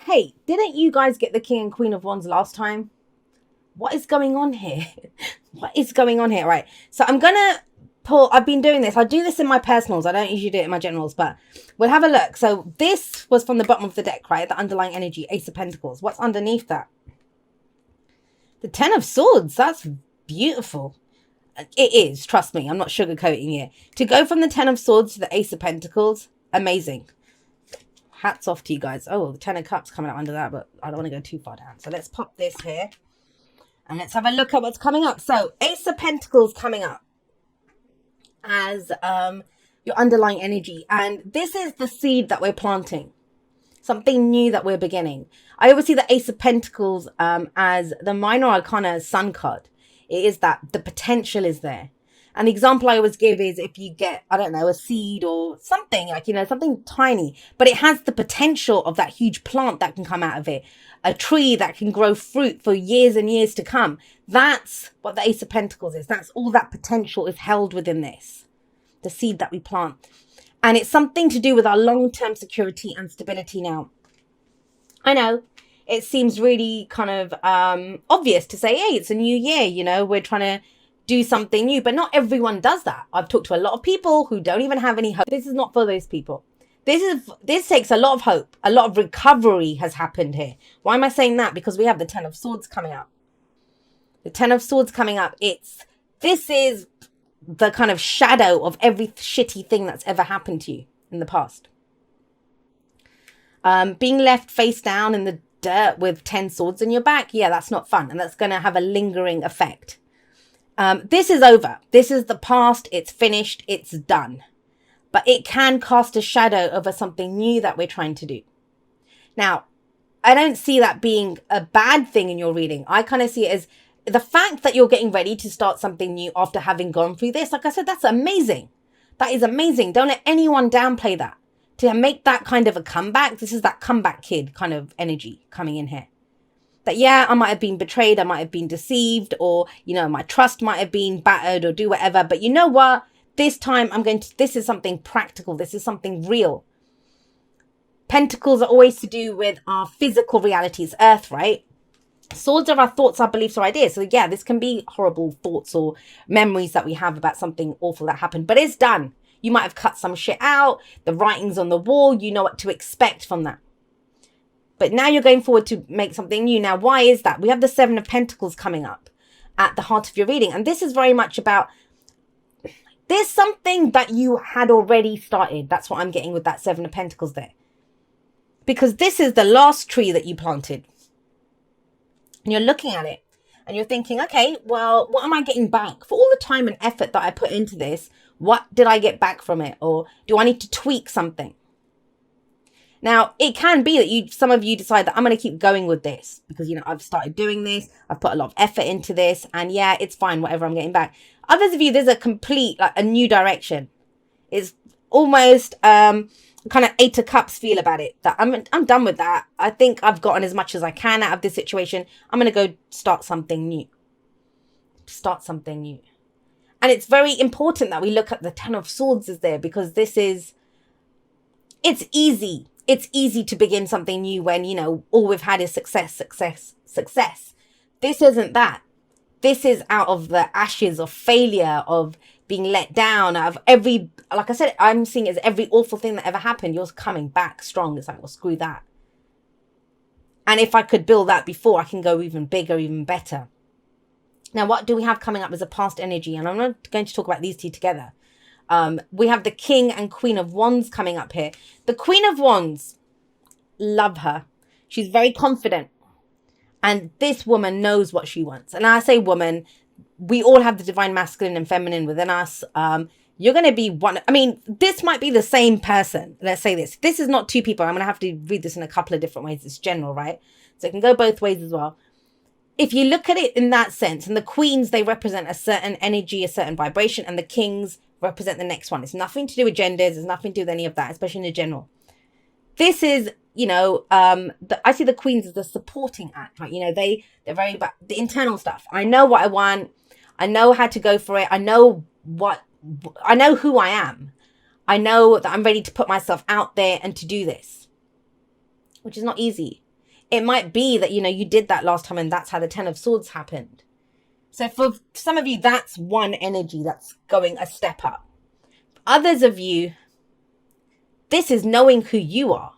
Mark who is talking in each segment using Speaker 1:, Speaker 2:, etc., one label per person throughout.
Speaker 1: Hey, didn't you guys get the King and Queen of Wands last time? What is going on here? What is going on here? Right. So I'm going to pull, I've been doing this. I do this in my personals. I don't usually do it in my generals, but we'll have a look. So this was from the bottom of the deck, right? The underlying energy, Ace of Pentacles. What's underneath that? The Ten of Swords. That's beautiful. It is. Trust me. I'm not sugarcoating it. To go from the Ten of Swords to the Ace of Pentacles, amazing. Hats off to you guys. Oh, the Ten of Cups coming out under that, but I don't want to go too far down. So let's pop this here. And let's have a look at what's coming up. So Ace of Pentacles coming up as your underlying energy. And this is the seed that we're planting. Something new that we're beginning. I always see the Ace of Pentacles as the minor arcana sun card. It is that the potential is there. And the example I always give is if you get, I don't know, a seed or something like, something tiny, but it has the potential of that huge plant that can come out of it. A tree that can grow fruit for years and years to come. That's what the Ace of Pentacles is. That's all that potential is held within this. The seed that we plant. And it's something to do with our long-term security and stability now. I know it seems really kind of obvious to say, hey, it's a new year, we're trying to do something new, but not everyone does that. I've talked to a lot of people who don't even have any hope. This is not for those people. This takes a lot of hope. A lot of recovery has happened here. Why am I saying that? Because we have the Ten of Swords coming up. The Ten of Swords coming up. This is the kind of shadow of every shitty thing that's ever happened to you in the past. Being left face down in the dirt with 10 swords in your back. Yeah, that's not fun. And that's going to have a lingering effect. This is over. This is the past. It's finished. It's done. But it can cast a shadow over something new that we're trying to do. Now, I don't see that being a bad thing in your reading. I kind of see it as the fact that you're getting ready to start something new after having gone through this. Like I said, that's amazing. That is amazing. Don't let anyone downplay that. To make that kind of a comeback, this is that comeback kid kind of energy coming in here. That, yeah, I might have been betrayed. I might have been deceived, or, my trust might have been battered or do whatever. But you know what? This time this is something practical. This is something real. Pentacles are always to do with our physical realities, earth, right? Swords are our thoughts, our beliefs, or ideas. So yeah, this can be horrible thoughts or memories that we have about something awful that happened, but it's done. You might have cut some shit out. The writing's on the wall. You know what to expect from that. But now you're going forward to make something new. Now, why is that? We have the Seven of Pentacles coming up at the heart of your reading. And this is very much about, there's something that you had already started. That's what I'm getting with that Seven of Pentacles there. Because this is the last tree that you planted. And you're looking at it and you're thinking, okay, well, what am I getting back? For all the time and effort that I put into this, what did I get back from it? Or do I need to tweak something? Now, it can be that some of you decide that I'm going to keep going with this because, I've started doing this. I've put a lot of effort into this. And yeah, it's fine, whatever I'm getting back. Others of you, there's a complete, a new direction. It's almost kind of Eight of Cups feel about it. That I'm done with that. I think I've gotten as much as I can out of this situation. I'm going to go start something new. Start something new. And it's very important that we look at the Ten of Swords is there because it's easy. It's easy to begin something new when, all we've had is success, success, success. This isn't that. This is out of the ashes of failure, of being let down, of like I said, I'm seeing it as every awful thing that ever happened. You're coming back strong. It's like, well, screw that. And if I could build that before, I can go even bigger, even better. Now, what do we have coming up as a past energy? And I'm not going to talk about these two together. We have the King and Queen of Wands coming up here. The Queen of Wands, love her. She's very confident. And this woman knows what she wants. And I say woman, we all have the divine masculine and feminine within us. You're going to be one. I mean, this might be the same person. Let's say this. This is not two people. I'm going to have to read this in a couple of different ways. It's general, right? So it can go both ways as well. If you look at it in that sense, and the queens, they represent a certain energy, a certain vibration, and the kings represent the next one. It's nothing to do with genders. It's nothing to do with any of that, especially in the general. This is, I see the queens as the supporting act, right? They're very about the internal stuff. I know what I want. I know how to go for it. I know who I am. I know that I'm ready to put myself out there and to do this, which is not easy. It might be that, you did that last time and that's how the Ten of Swords happened. So for some of you, that's one energy that's going a step up. Others of you, this is knowing who you are,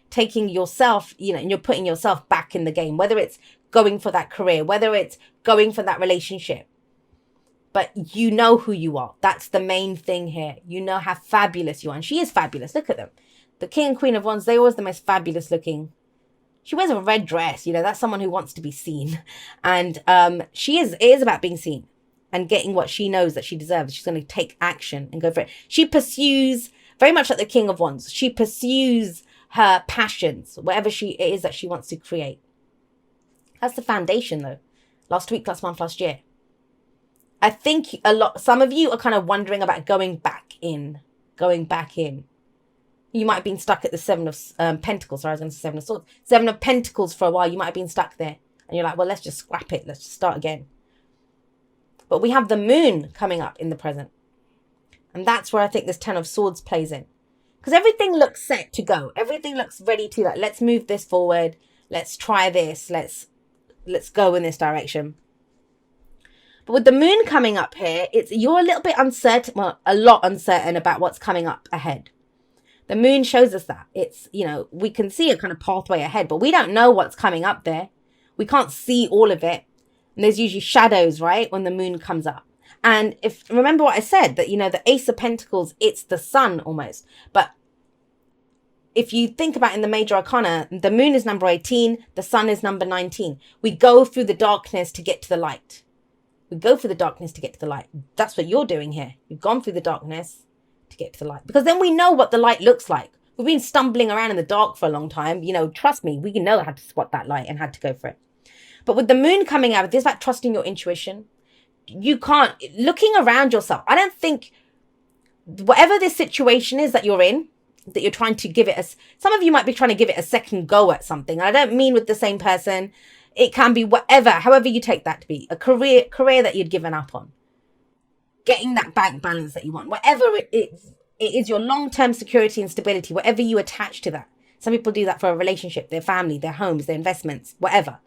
Speaker 1: taking yourself, and you're putting yourself back in the game, whether it's going for that career, whether it's going for that relationship. But you know who you are. That's the main thing here. You know how fabulous you are. And she is fabulous. Look at them. The King and Queen of Wands, they're always the most fabulous looking. She wears a red dress. That's someone who wants to be seen. And it is about being seen and getting what she knows that she deserves. She's going to take action and go for it. She pursues, very much like the King of Wands, she pursues her passions, whatever it is that she wants to create. That's the foundation, though. Last week, last month, last year. I think some of you are kind of wondering about going back in. You might have been stuck at the Seven of Pentacles. Sorry, I was going to say Seven of Swords. Seven of Pentacles for a while. You might have been stuck there. And you're like, well, let's just scrap it. Let's just start again. But we have the Moon coming up in the present. And that's where I think this Ten of Swords plays in. Because everything looks set to go. Everything looks ready to, let's move this forward. Let's try this. Let's go in this direction. But with the Moon coming up here, you're a little bit uncertain. Well, a lot uncertain about what's coming up ahead. The Moon shows us that. It's, we can see a kind of pathway ahead, but we don't know what's coming up there. We can't see all of it. And there's usually shadows, right, when the Moon comes up. And remember what I said, that, the Ace of Pentacles, it's the sun almost. But if you think about in the major arcana, the Moon is number 18, the sun is number 19. We go through the darkness to get to the light. We go through the darkness to get to the light. That's what you're doing here. You've gone through the darkness to get to the light. Because then we know what the light looks like. We've been stumbling around in the dark for a long time. Trust me, we know how to spot that light and how to go for it. But with the Moon coming out, this is about trusting your intuition. You can't, looking around yourself. I don't think, whatever this situation is that you're in, that you're trying to give it some of you might be trying to give it a second go at something. I don't mean with the same person. It can be whatever, however you take that to be. A career that you'd given up on. Getting that bank balance that you want. Whatever it is your long-term security and stability, whatever you attach to that. Some people do that for a relationship, their family, their homes, their investments, whatever.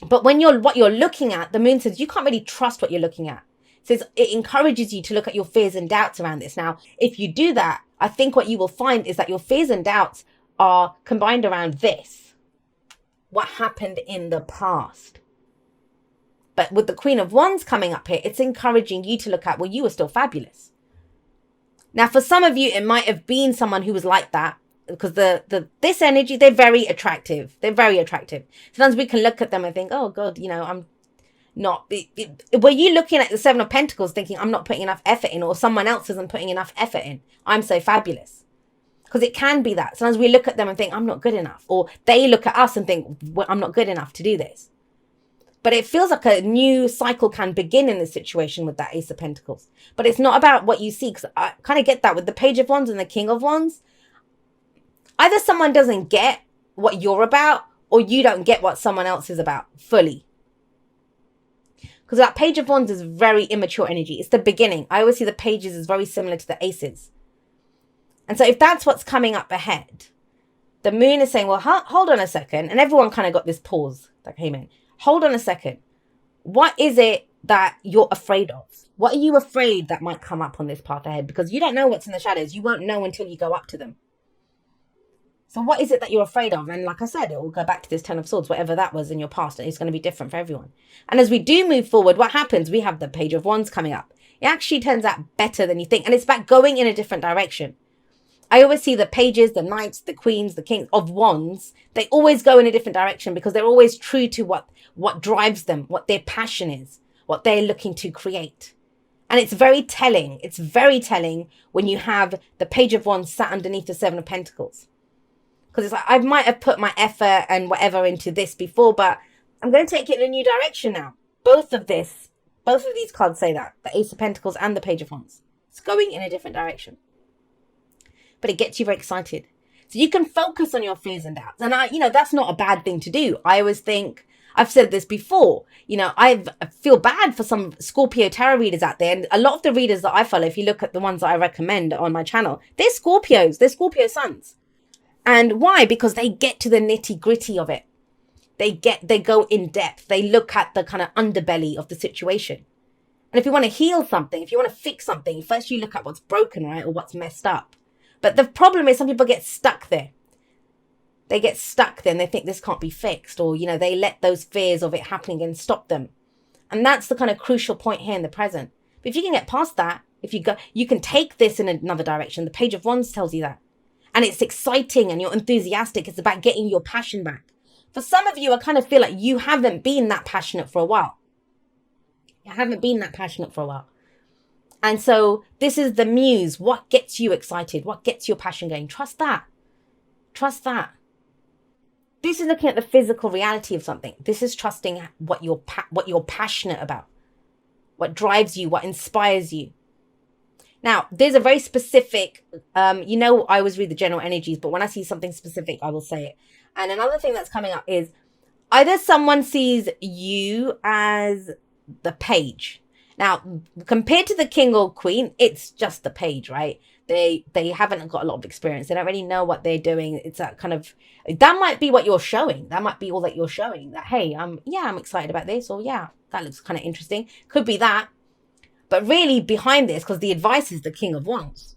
Speaker 1: But when what you're looking at, the Moon says you can't really trust what you're looking at. It says it encourages you to look at your fears and doubts around this. Now, if you do that, I think what you will find is that your fears and doubts are combined around this. What happened in the past. But with the Queen of Wands coming up here, it's encouraging you to look at, well, you were still fabulous. Now, for some of you, it might have been someone who was like that, because this energy, they're very attractive. They're very attractive. Sometimes we can look at them and think, oh God, I'm not. Were you looking at the Seven of Pentacles thinking, I'm not putting enough effort in, or someone else isn't putting enough effort in? I'm so fabulous. Because it can be that. Sometimes we look at them and think, I'm not good enough. Or they look at us and think, well, I'm not good enough to do this. But it feels like a new cycle can begin in this situation with that Ace of Pentacles. But it's not about what you see. Because I kind of get that with the Page of Wands and the King of Wands. Either someone doesn't get what you're about, or you don't get what someone else is about fully. Because that Page of Wands is very immature energy. It's the beginning. I always see the pages as very similar to the aces. And so if that's what's coming up ahead, the Moon is saying, well, hold on a second. And everyone kind of got this pause that came in. Hold on a second. What is it that you're afraid of? What are you afraid that might come up on this path ahead? Because you don't know what's in the shadows. You won't know until you go up to them. So what is it that you're afraid of? And like I said, it will go back to this Ten of Swords, whatever that was in your past. And it's going to be different for everyone. And as we do move forward, what happens? We have the Page of Wands coming up. It actually turns out better than you think. And it's about going in a different direction. I always see the pages, the knights, the queens, the kings of wands. They always go in a different direction because they're always true to what drives them, what their passion is, what they're looking to create. And it's very telling. It's very telling when you have the Page of Wands sat underneath the Seven of Pentacles. Because it's like, I might have put my effort and whatever into this before, but I'm going to take it in a new direction now. Both of these cards say that. The Ace of Pentacles and the Page of Wands. It's going in a different direction. But it gets you very excited. So you can focus on your fears and doubts. And that's not a bad thing to do. I always think, I've said this before, I feel bad for some Scorpio tarot readers out there. And a lot of the readers that I follow, if you look at the ones that I recommend on my channel, they're Scorpios. They're Scorpio suns. And why? Because they get to the nitty gritty of it. They go in depth. They look at the kind of underbelly of the situation. And if you want to heal something, if you want to fix something, first you look at what's broken, right? Or what's messed up. But the problem is some people get stuck there. They get stuck there and they think this can't be fixed, or, they let those fears of it happening and stop them. And that's the kind of crucial point here in the present. But if you can get past that, if you go, you can take this in another direction. The Page of Wands tells you that. And it's exciting and you're enthusiastic. It's about getting your passion back. For some of you, I kind of feel like you haven't been that passionate for a while. You haven't been that passionate for a while. And so this is the muse. What gets you excited? What gets your passion going? Trust that. Trust that. This is looking at the physical reality of something. This is trusting what you're passionate about, what drives you, what inspires you. Now, there's a very specific, I always read the general energies, but when I see something specific, I will say it. And another thing that's coming up is either someone sees you as the page. Now, compared to the king or queen, it's just the page, right? They haven't got a lot of experience. They don't really know what they're doing. It's that kind of, that might be what you're showing. That might be all that you're showing. That, hey, I'm excited about this. Or yeah, that looks kind of interesting. Could be that. But really behind this, because the advice is the King of Wands.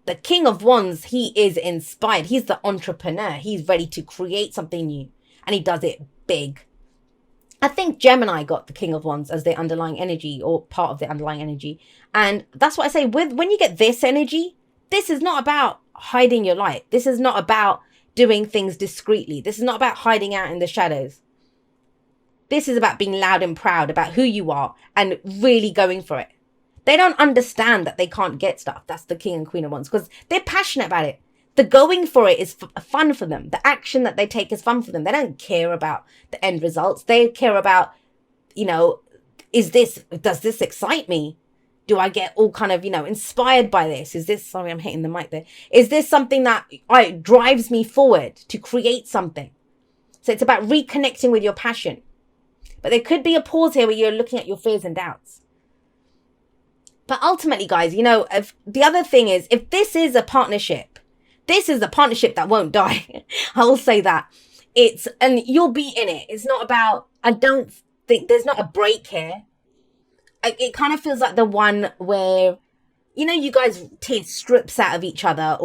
Speaker 1: The King of Wands, he is inspired. He's the entrepreneur. He's ready to create something new. And he does it big. I think Gemini got the King of Wands as their underlying energy, or part of the underlying energy. And that's what I say, when you get this energy, this is not about hiding your light. This is not about doing things discreetly. This is not about hiding out in the shadows. This is about being loud and proud about who you are and really going for it. They don't understand that they can't get stuff. That's the King and Queen of Wands, because they're passionate about it. The going for it is fun for them. The action that they take is fun for them. They don't care about the end results. They care about, does this excite me? Do I get all kind of, inspired by this? Is this, sorry, I'm hitting the mic there. Is this something that drives me forward to create something? So it's about reconnecting with your passion. But there could be a pause here where you're looking at your fears and doubts. But ultimately, guys, if the other thing is, if this is a partnership, this is a partnership that won't die. I will say that. And you'll be in it. It's not about, I don't think, there's not a break here. It kind of feels like the one where, you guys tear strips out of each other,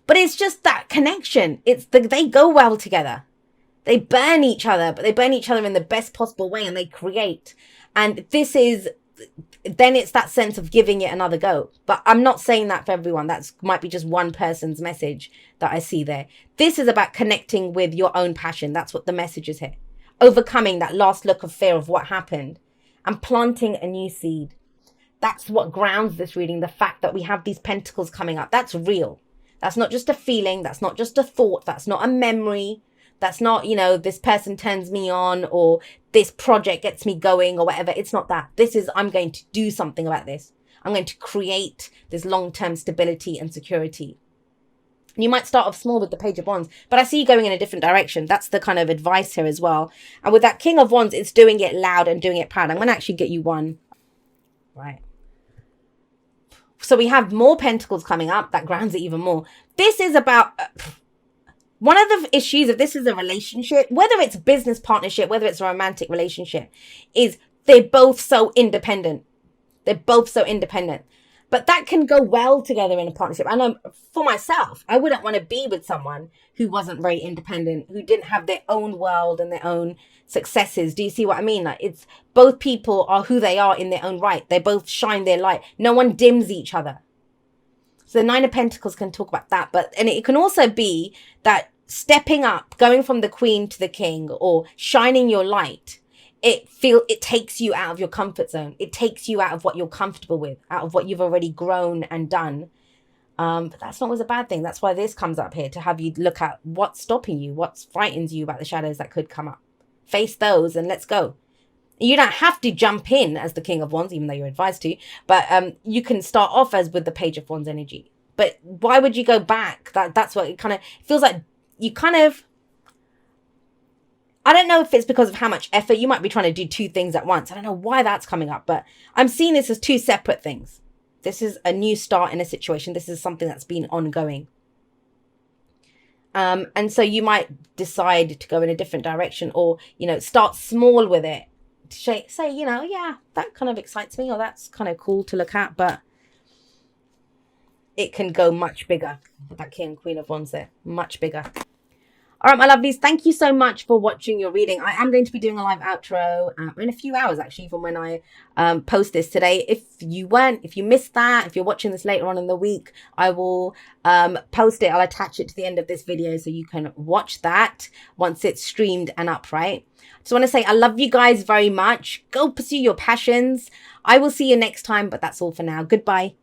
Speaker 1: but it's just that connection. They go well together. They burn each other, but they burn each other in the best possible way, and they create. And then it's that sense of giving it another go. But I'm not saying that for everyone. That might be just one person's message that I see there. This is about connecting with your own passion. That's what the message is here. Overcoming that last look of fear of what happened and planting a new seed. That's what grounds this reading. The fact that we have these pentacles coming up. That's real. That's not just a feeling. That's not just a thought. That's not a memory. That's not, this person turns me on, or this project gets me going, or whatever. It's not that. This is, I'm going to do something about this. I'm going to create this long-term stability and security. And you might start off small with the Page of Wands, but I see you going in a different direction. That's the kind of advice here as well. And with that King of Wands, it's doing it loud and doing it proud. I'm going to actually get you one. Right. So we have more pentacles coming up. That grounds it even more. This is about... one of the issues, if this is a relationship, whether it's a business partnership, whether it's a romantic relationship, is they're both so independent. They're both so independent. But that can go well together in a partnership. I know for myself, I wouldn't want to be with someone who wasn't very independent, who didn't have their own world and their own successes. Do you see what I mean? Like, it's both people are who they are in their own right. They both shine their light. No one dims each other. So the Nine of Pentacles can talk about that. And it can also be that stepping up, going from the Queen to the King, or shining your light, it takes you out of your comfort zone. It takes you out of what you're comfortable with, out of what you've already grown and done. But that's not always a bad thing. That's why this comes up here, to have you look at what's stopping you, what frightens you about the shadows that could come up. Face those and let's go. You don't have to jump in as the King of Wands, even though you're advised to, but you can start off as with the Page of Wands energy. But why would you go back? That's what it kind of feels like. You kind of, I don't know if it's because of how much effort. You might be trying to do two things at once. I don't know why that's coming up, but I'm seeing this as two separate things. This is a new start in a situation. This is something that's been ongoing. And so you might decide to go in a different direction, or, you know, start small with it. Say, you know, yeah, that kind of excites me, or that's kind of cool to look at, but it can go much bigger. That King Queen of Wands there, much bigger. All right, my lovelies, thank you so much for watching your reading. I am going to be doing a live outro in a few hours, actually, from when I post this today. If you missed that, if you're watching this later on in the week, I will post it. I'll attach it to the end of this video so you can watch that once it's streamed and up, right? Just want to say I love you guys very much. Go pursue your passions. I will see you next time, but that's all for now. Goodbye.